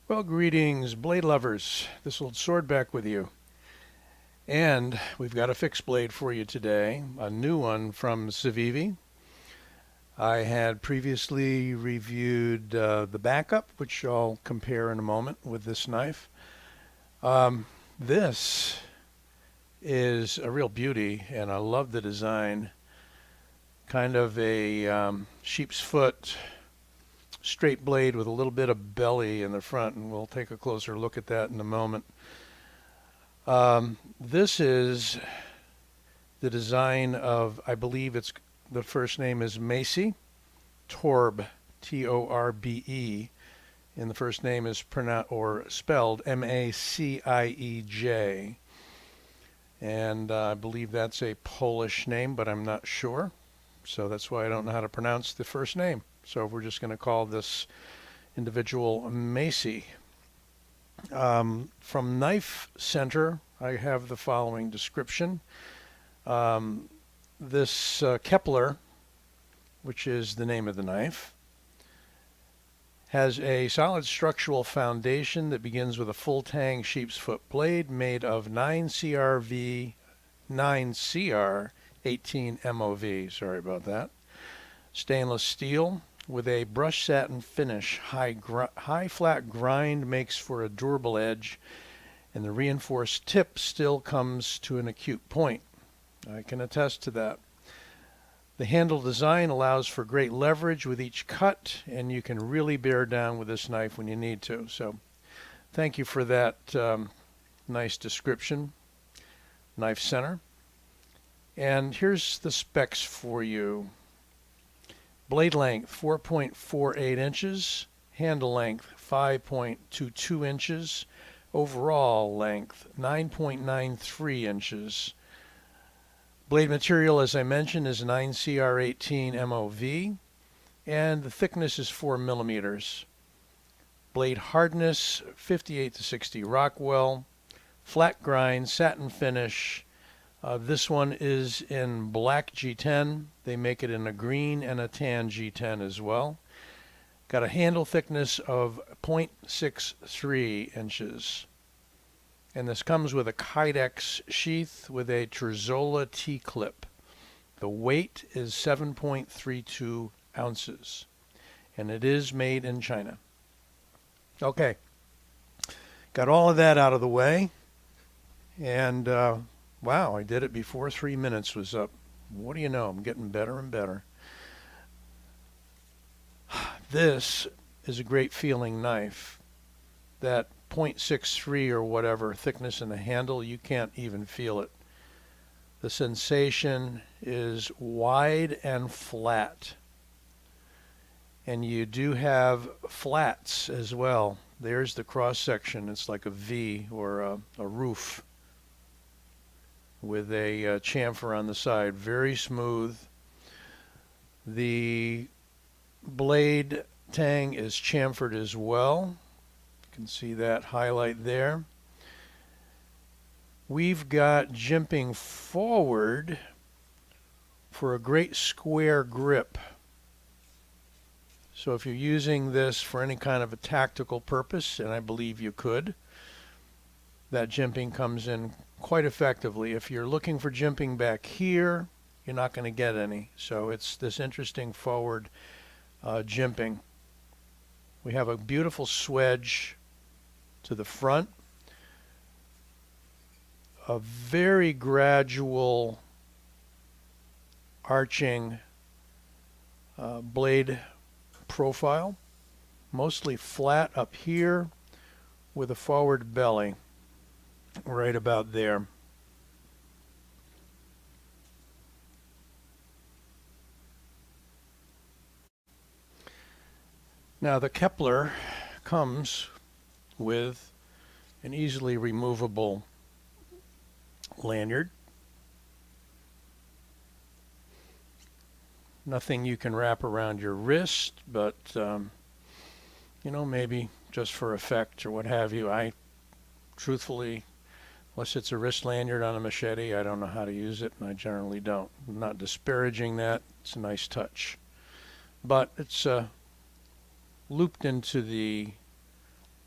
Well, greetings, blade lovers. This old sword back with you. And we've got a fixed blade for you today, a new one from Civivi. I had previously reviewed the backup, which I'll compare in a moment with this knife. This is a real beauty, and I love the design. Kind of a sheep's foot straight blade with a little bit of belly in the front, and we'll take a closer look at that in a moment. This is the design of, I believe the first name is Maciej Torbe, Torbe, and the first name is spelled Maciej, and I believe that's a Polish name, but I'm not sure, so that's why I don't know how to pronounce the first name. So we're just going to call this individual Maciej. From Knife Center, I have the following description. This Kepler, which is the name of the knife, has a solid structural foundation that begins with a full tang sheep's foot blade made of 9CRV, 9CR, 18 MOV, sorry about that, stainless steel, with a brushed satin finish. High flat grind makes for a durable edge, and the reinforced tip still comes to an acute point. I can attest to that. The handle design allows for great leverage with each cut, and you can really bear down with this knife when you need to. So thank you for that nice description, Knife Center. And here's the specs for you. Blade length 4.48 inches, handle length 5.22 inches, overall length 9.93 inches. Blade material, as I mentioned, is 9CR18 MOV, and the thickness is 4 millimeters. Blade hardness 58 to 60 Rockwell, flat grind, satin finish. This one is in black G10. They make it in a green and a tan G10 as well. Got a handle thickness of 0.63 inches. And this comes with a kydex sheath with a Terzuola T-clip. The weight is 7.32 ounces. And it is made in China. Okay. Got all of that out of the way. And wow, I did it before 3 minutes was up. What do you know? I'm getting better and better. This is a great feeling knife. That 0.63 or whatever thickness in the handle, you can't even feel it. The sensation is wide and flat. And you do have flats as well. There's the cross section. It's like a V or a roof with a chamfer on the side. Very smooth. The blade tang is chamfered as well. You can see that highlight there. We've got jimping forward for a great square grip. So if you're using this for any kind of a tactical purpose, and I believe you could, that jimping comes in quite effectively. If you're looking for jimping back here, you're not going to get any. So it's this interesting forward jimping. We have a beautiful swedge to the front, a very gradual arching blade profile, mostly flat up here with a forward belly right about there. Now the Kepler comes with an easily removable lanyard. Nothing you can wrap around your wrist, but you know, maybe just for effect or what have you. I truthfully, unless it's a wrist lanyard on a machete, I don't know how to use it, and I generally don't. I'm not disparaging that. It's a nice touch. But it's looped into the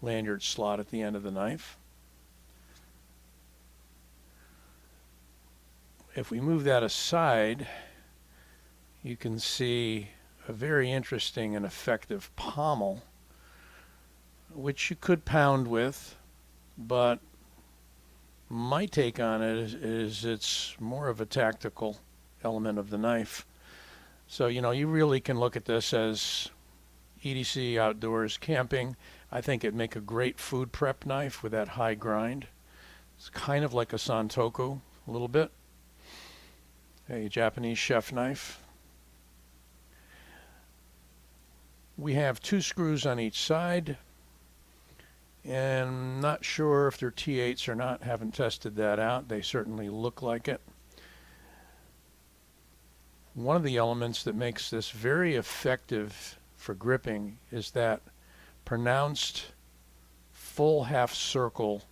lanyard slot at the end of the knife. If we move that aside, you can see a very interesting and effective pommel, which you could pound with, but my take on it is it's more of a tactical element of the knife. So, you really can look at this as EDC, outdoors, camping. I think it'd make a great food prep knife with that high grind. It's kind of like a Santoku, a little bit. A Japanese chef knife. We have 2 screws on each side, and I'm not sure if they're T8s or not. Haven't tested that out. They certainly look like it. One of the elements that makes this very effective for gripping is that pronounced full half circle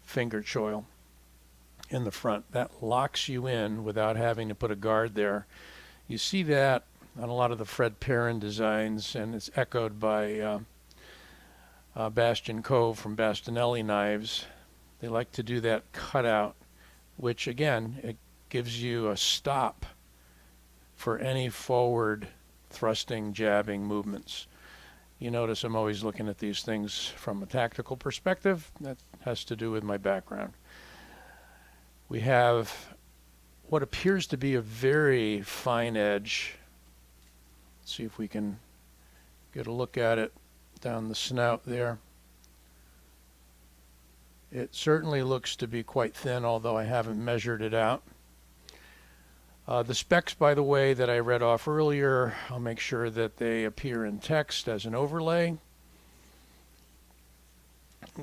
finger choil in the front. That locks you in without having to put a guard there. You see that on a lot of the Fred Perrin designs, and it's echoed by Bastian Cove from Bastinelli knives. They like to do that cutout, which again, it gives you a stop for any forward thrusting, jabbing movements. You notice I'm always looking at these things from a tactical perspective. That has to do with my background. We have what appears to be a very fine edge. Let's see if we can get a look at it down the snout there. It certainly looks to be quite thin, although I haven't measured it out. The specs, by the way, that I read off earlier, I'll make sure that they appear in text as an overlay.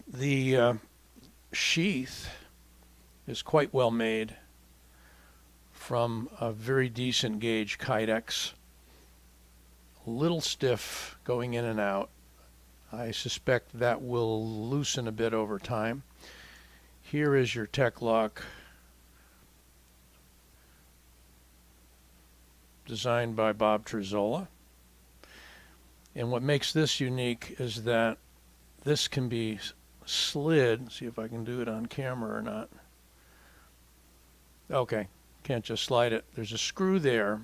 The sheath is quite well made from a very decent gauge kydex. A little stiff going in and out. I suspect that will loosen a bit over time. Here is your Tech Lock, designed by Bob Terzuola. And what makes this unique is that this can be slid. See if I can do it on camera or not. Okay, can't just slide it. There's a screw there,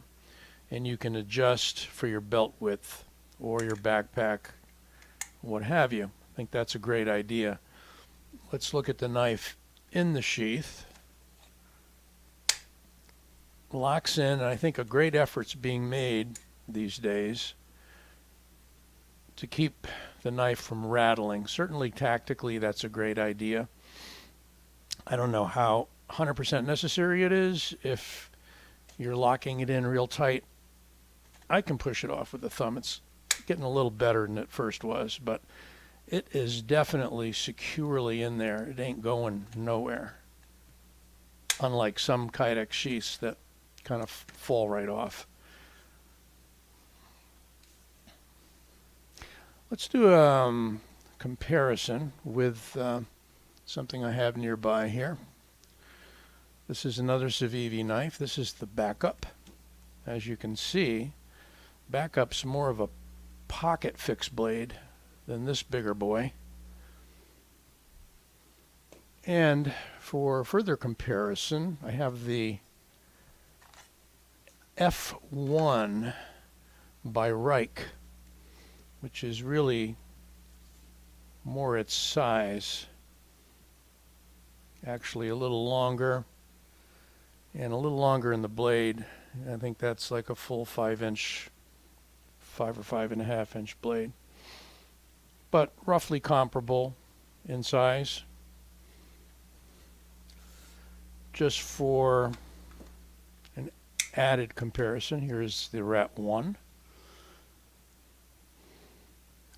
and you can adjust for your belt width or your backpack, what have you. I think that's a great idea. Let's look at the knife in the sheath. Locks in, and I think a great effort's being made these days to keep the knife from rattling. Certainly tactically that's a great idea. I don't know how 100% necessary it is. If you're locking it in real tight, I can push it off with the thumb. It's getting a little better than it first was, but it is definitely securely in there. It ain't going nowhere, unlike some kydex sheaths that kind of fall right off. Let's do a comparison with something I have nearby here. This is another Civivi knife. This is the backup. As you can see, backup's more of a pocket fixed blade than this bigger boy. And for further comparison, I have the F1 by Reich, which is really more its size. Actually a little longer, and a little longer in the blade. I think that's like a full 5-inch, 5 or 5.5 inch blade. But roughly comparable in size. Just for an added comparison, here's the Rat 1.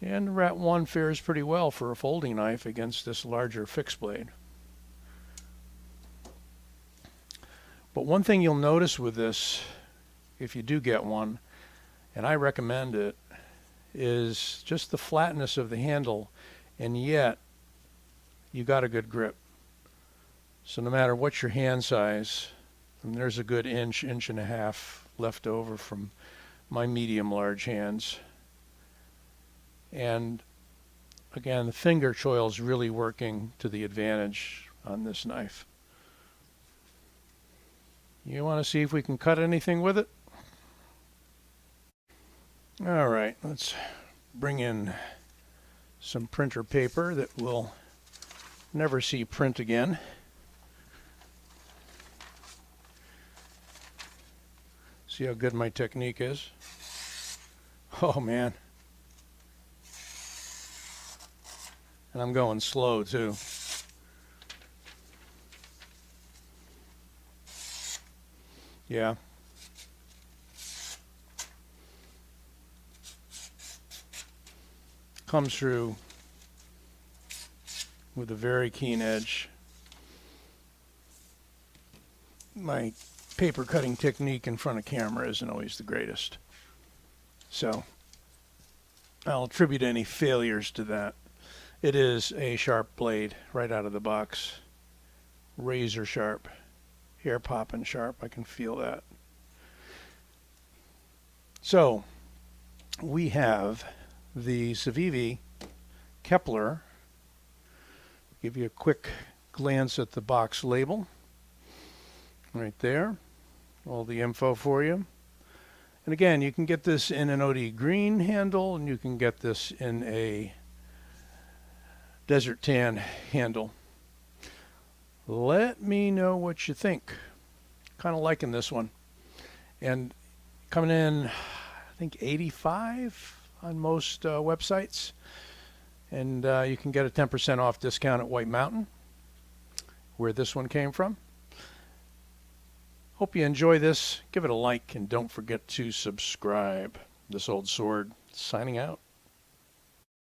And the Rat 1 fares pretty well for a folding knife against this larger fixed blade. But one thing you'll notice with this, if you do get one, and I recommend it, is just the flatness of the handle, and yet you got a good grip. So no matter what your hand size, and there's a good inch, inch and a half left over from my medium large hands. And again, the finger choil is really working to the advantage on this knife. You want to see if we can cut anything with it? All right, let's bring in some printer paper that we'll never see print again. See how good my technique is? Oh man. And I'm going slow too. Yeah. Comes through with a very keen edge. My paper cutting technique in front of camera isn't always the greatest. So I'll attribute any failures to that. It is a sharp blade right out of the box. Razor sharp. Hair popping sharp. I can feel that. So we have the Civivi Kepler. Give you a quick glance at the box label. Right there. All the info for you. And again, you can get this in an OD green handle, and you can get this in a desert tan handle. Let me know what you think. Kind of liking this one. And coming in, I think 85 on most websites. And you can get a 10% off discount at White Mountain, where this one came from. Hope you enjoy this. Give it a like and don't forget to subscribe. This Old Sword signing out.